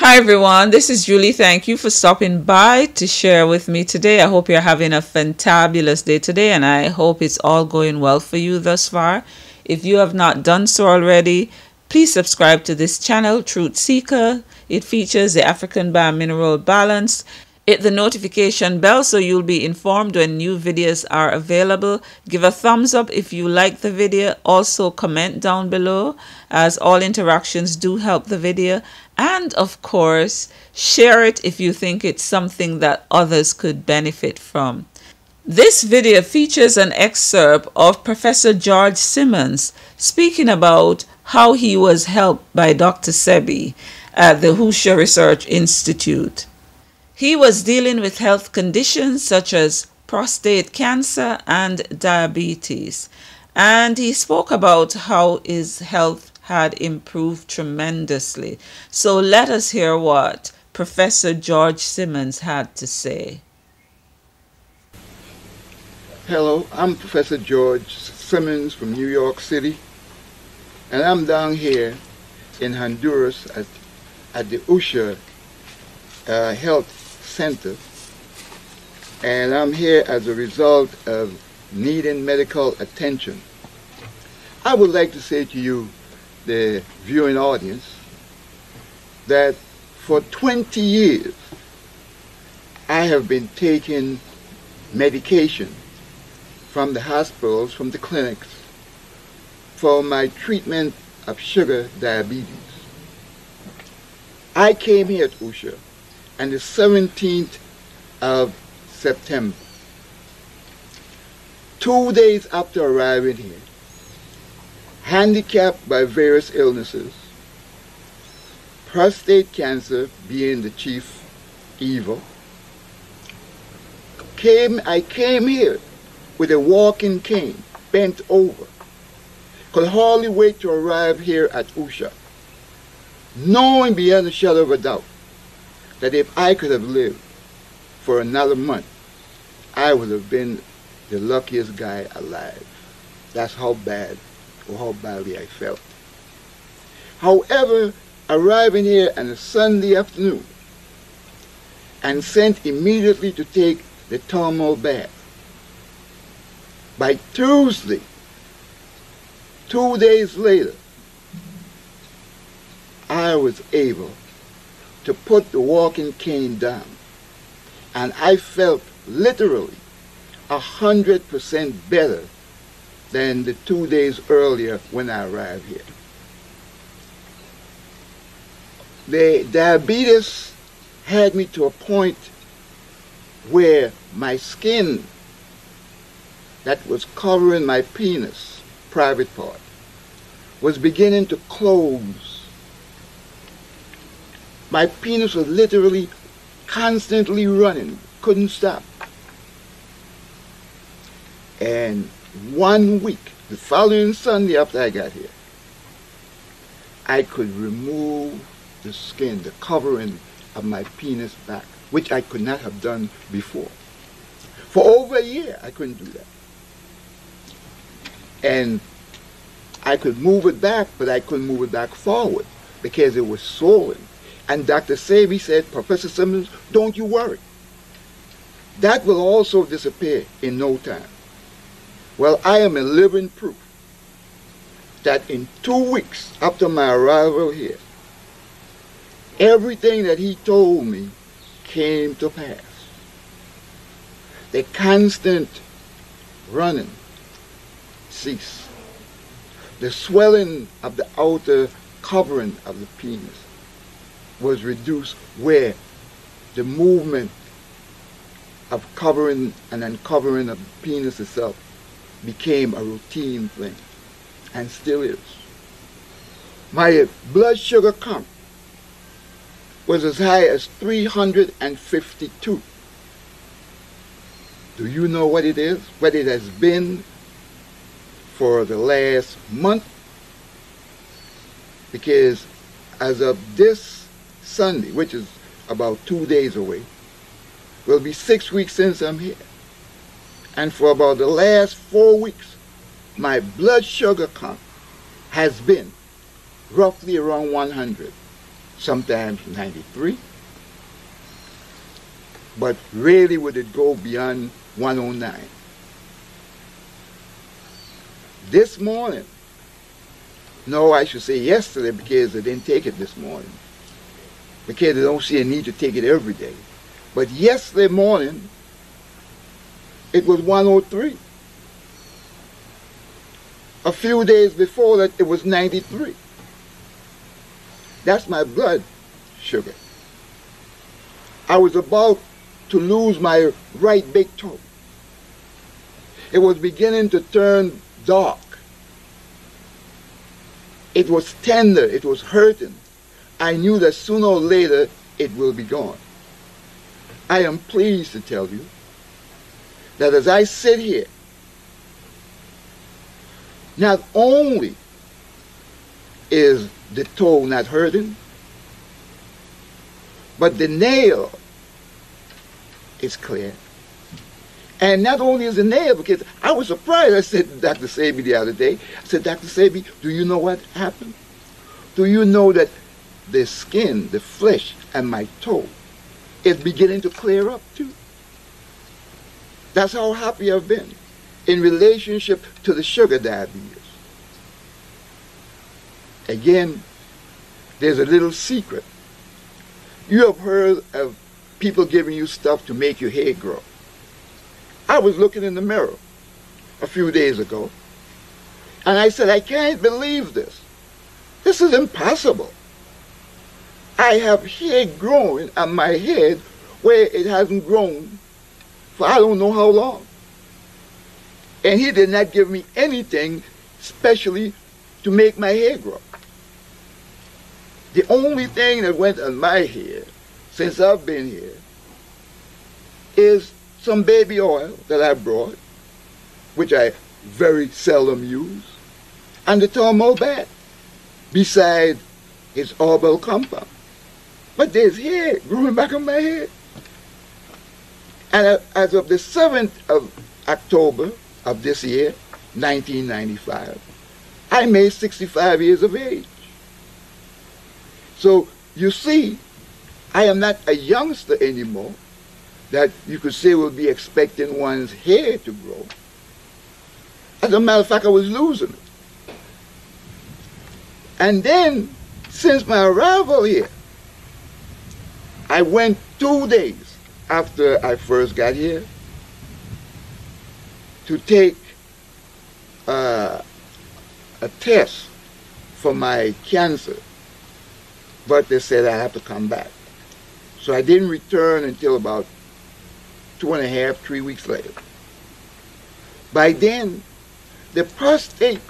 Hi everyone, this is Julie. Thank you for stopping by to share with me today. I hope you're having a fantabulous day today and I hope it's all going well for you thus far. If you have not done so already, please subscribe to this channel, Truth Seeker. It features the African BioMineral balance. Hit the notification bell so you'll be informed when new videos are available. Give a thumbs up if you like the video. Also comment down below, as all interactions do help the video. And of course, share it if you think it's something that others could benefit from. This video features an excerpt of Professor George Simmons speaking about how he was helped by Dr. Sebi at the Hoosier Research Institute. He was dealing with health conditions such as prostate cancer and diabetes, and he spoke about how his health had improved tremendously. So let us hear what Professor George Simmons had to say. Hello, I'm Professor George Simmons from New York City, and I'm down here in Honduras at the Hoosier Health Center, and I'm here as a result of needing medical attention. I would like to say to you, the viewing audience, that for 20 years I have been taking medication from the hospitals, from the clinics, for my treatment of sugar diabetes. I came here at Hoosier on the 17th of September. 2 days after arriving here, handicapped by various illnesses, prostate cancer being the chief evil, I came here with a walking cane, bent over, could hardly wait to arrive here at Hoosier, knowing beyond a shadow of a doubt that if I could have lived for another month, I would have been the luckiest guy alive. That's how bad or how badly I felt. However, arriving here on a Sunday afternoon and sent immediately to take the thermal bath, by Tuesday, 2 days later, I was able to put the walking cane down, and I felt literally 100% better than the 2 days earlier when I arrived here. The diabetes had me to a point where my skin that was covering my penis, private part, was beginning to close. My penis was literally constantly running, couldn't stop. And 1 week, the following Sunday after I got here, I could remove the skin, the covering of my penis back, which I could not have done before. For over a year, I couldn't do that. And I could move it back, but I couldn't move it back forward because it was swollen. And Dr. Sebi said, Professor Simmons, don't you worry. That will also disappear in no time. Well, I am a living proof that in 2 weeks after my arrival here, everything that he told me came to pass. The constant running ceased. The swelling of the outer covering of the penis was reduced, where the movement of covering and uncovering of the penis itself became a routine thing, and still is. My blood sugar count was as high as 352. Do you know what it is? What it has been for the last month? Because as of this Sunday, which is about 2 days away, will be 6 weeks since I'm here. And for about the last 4 weeks, my blood sugar count has been roughly around 100. sometimes 93. But rarely would it go beyond 109. This morning, no, I should say yesterday, because I didn't take it this morning, because I don't see a need to take it every day. But yesterday morning, it was 103. A few days before that, it was 93. That's my blood sugar. I was about to lose my right big toe. It was beginning to turn dark. It was tender, it was hurting. I knew that sooner or later it will be gone. I am pleased to tell you that as I sit here, not only is the toe not hurting, but the nail is clear. And not only is the nail, because I was surprised. I said to Dr. Sebi the other day, I said, Dr. Sebi, do you know what happened? Do you know that the skin, the flesh, and my toe is beginning to clear up too? That's how happy I've been in relationship to the sugar diabetes. Again, there's a little secret. You have heard of people giving you stuff to make your hair grow. I was looking in the mirror a few days ago, and I said, I can't believe this. This is impossible. I have hair growing on my head where it hasn't grown for I don't know how long. And he did not give me anything specially to make my hair grow. The only thing that went on my hair since I've been here is some baby oil that I brought, which I very seldom use, and the thermal bath, beside its herbal compound. But there's hair growing back on my head. And as of the 7th of October of this year, 1995, I made 65 years of age. So you see, I am not a youngster anymore that you could say will be expecting one's hair to grow. As a matter of fact, I was losing it. And then, since my arrival here, I went 2 days after I first got here to take a test for my cancer. But they said I have to come back. So I didn't return until about 2.5, 3 weeks later. By then, the prostate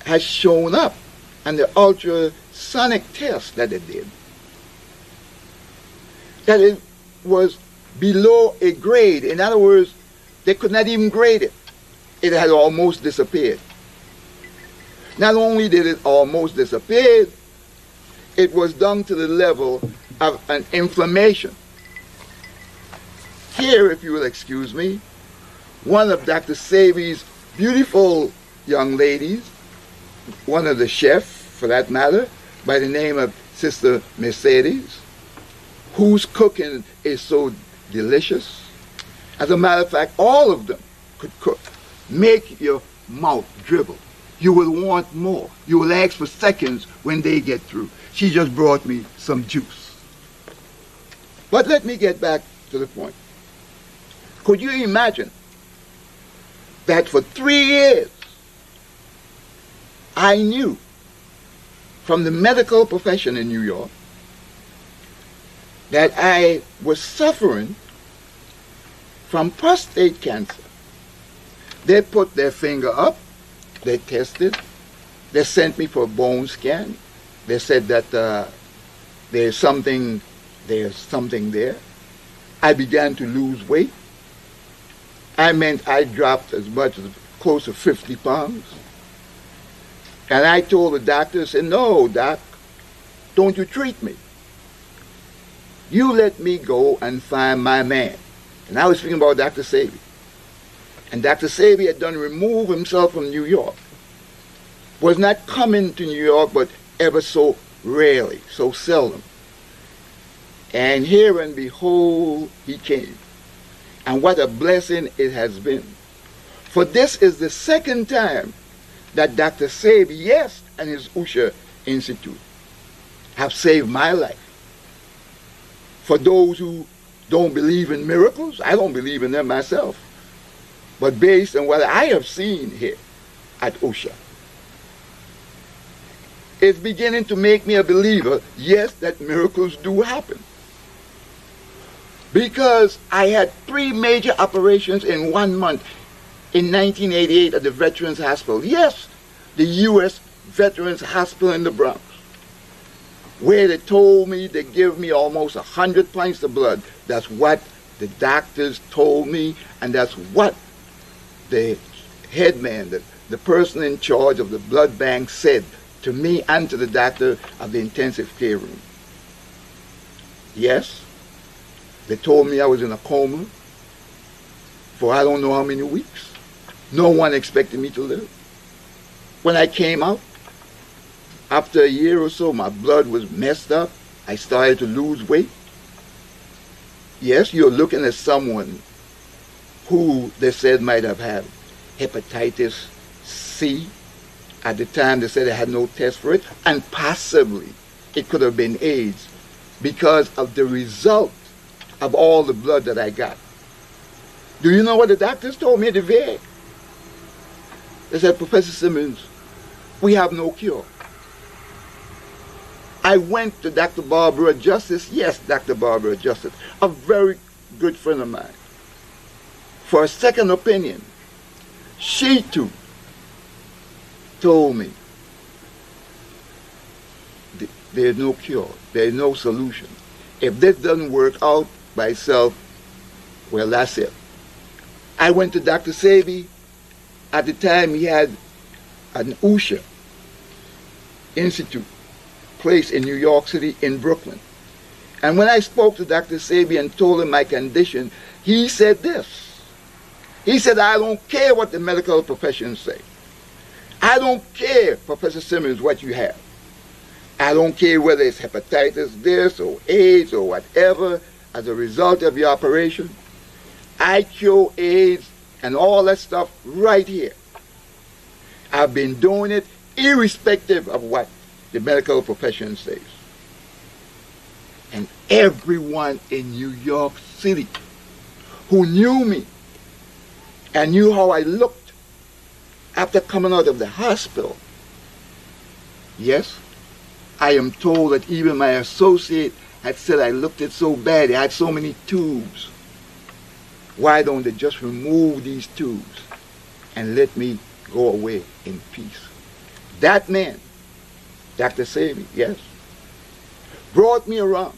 has shown up on the ultrasonic test that they did, that it was below a grade. In other words, they could not even grade it. It had almost disappeared. Not only did it almost disappear, it was down to the level of an inflammation. Here, if you will excuse me, one of Dr. Sebi'S beautiful young ladies, one of the chefs, for that matter, by the name of Sister Mercedes, whose cooking is so delicious. As a matter of fact, all of them could cook. Make your mouth dribble. You will want more. You will ask for seconds when they get through. She just brought me some juice. But let me get back to the point. Could you imagine that for 3 years I knew from the medical profession in New York that I was suffering from prostate cancer? They put their finger up, they tested, they sent me for a bone scan. They said that there's something there. I began to lose weight. I meant I dropped as much as close to 50 pounds. And I told the doctor, I said, no, doc, don't you treat me. You let me go and find my man. And I was speaking about Dr. Sebi. And Dr. Sebi had done remove himself from New York. Was not coming to New York, but ever so rarely, so seldom. And here and behold, he came. And what a blessing it has been. For this is the second time that Dr. Sebi'S and his Usher Institute have saved my life. For those who don't believe in miracles, I don't believe in them myself. But based on what I have seen here at Usher, it's beginning to make me a believer, yes, that miracles do happen. Because I had 3 major operations in 1 month in 1988 at the Veterans Hospital. Yes, the U.S. Veterans Hospital in the Bronx, where they told me they give me almost 100 pints of blood. That's what the doctors told me, and that's what the headman, the person in charge of the blood bank said to me and to the doctor of the intensive care room. Yes, they told me I was in a coma for I don't know how many weeks. No one expected me to live. When I came out, after a year or so, my blood was messed up. I started to lose weight. Yes, you're looking at someone who they said might have had hepatitis C. At the time, they said they had no test for it, and possibly it could have been AIDS because of the result of all the blood that I got. Do you know what the doctors told me at the VA? They said, Professor Simmons, we have no cure. I went to Dr. Barbara Justice, yes, Dr. Barbara Justice, a very good friend of mine, for a second opinion. She too told me there's no cure, there's no solution. If this doesn't work out by itself, well, that's it. I went to Dr. Sebi. At the time, he had an Usher Institute place in New York City, in Brooklyn. And when I spoke to Dr. Sebi and told him my condition, he said this. He said, I don't care what the medical profession say. I don't care, Professor Simmons, what you have. I don't care whether it's hepatitis this or AIDS or whatever as a result of your operation. I cure AIDS and all that stuff right here. I've been doing it irrespective of what the medical profession says. And everyone in New York City who knew me and knew how I looked after coming out of the hospital, yes, I am told that even my associate had said I looked it so bad, I had so many tubes. Why don't they just remove these tubes and let me go away in peace? That man, Dr. Sebi, yes, brought me around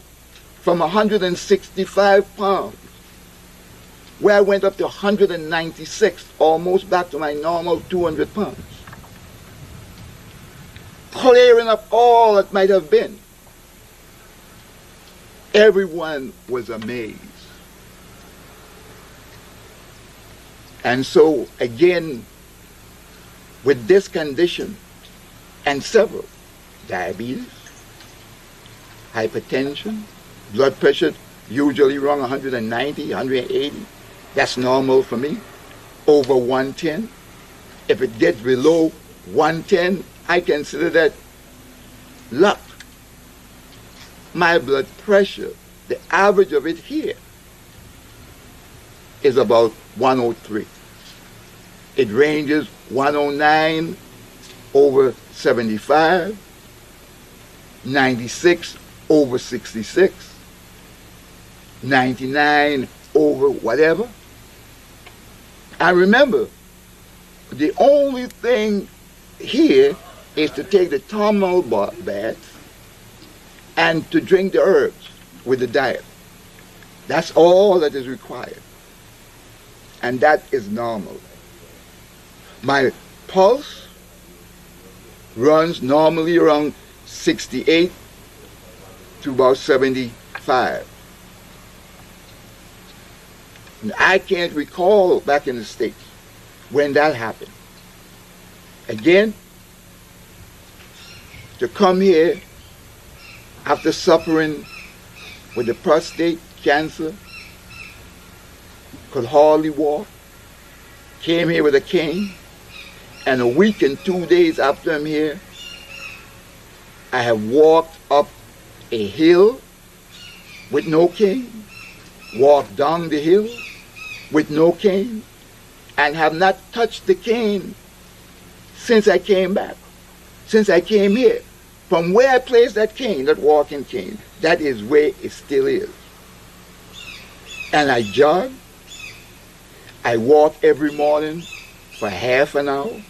from 165 pounds, where I went up to 196, almost back to my normal 200 pounds. Clearing up all that might have been. Everyone was amazed. And so, again, with this condition and several, diabetes, hypertension, blood pressure usually around 190, 180, that's normal for me, over 110. If it gets below 110, I consider that luck. My blood pressure, the average of it here, is about 103. It ranges 109 over 75, 96 over 66, 99 over whatever. And remember, the only thing here is to take the thermal bath and to drink the herbs with the diet. That's all that is required. And that is normal. My pulse runs normally around 68 to about 75. And I can't recall back in the States when that happened. Again, to come here after suffering with the prostate cancer, could hardly walk, came here with a cane, and a week and 2 days after I'm here, I have walked up a hill with no cane, walked down the hill with no cane, and have not touched the cane since I came back, since I came here. From where I placed that cane, that walking cane, that is where it still is. And I jog, I walk every morning for half an hour,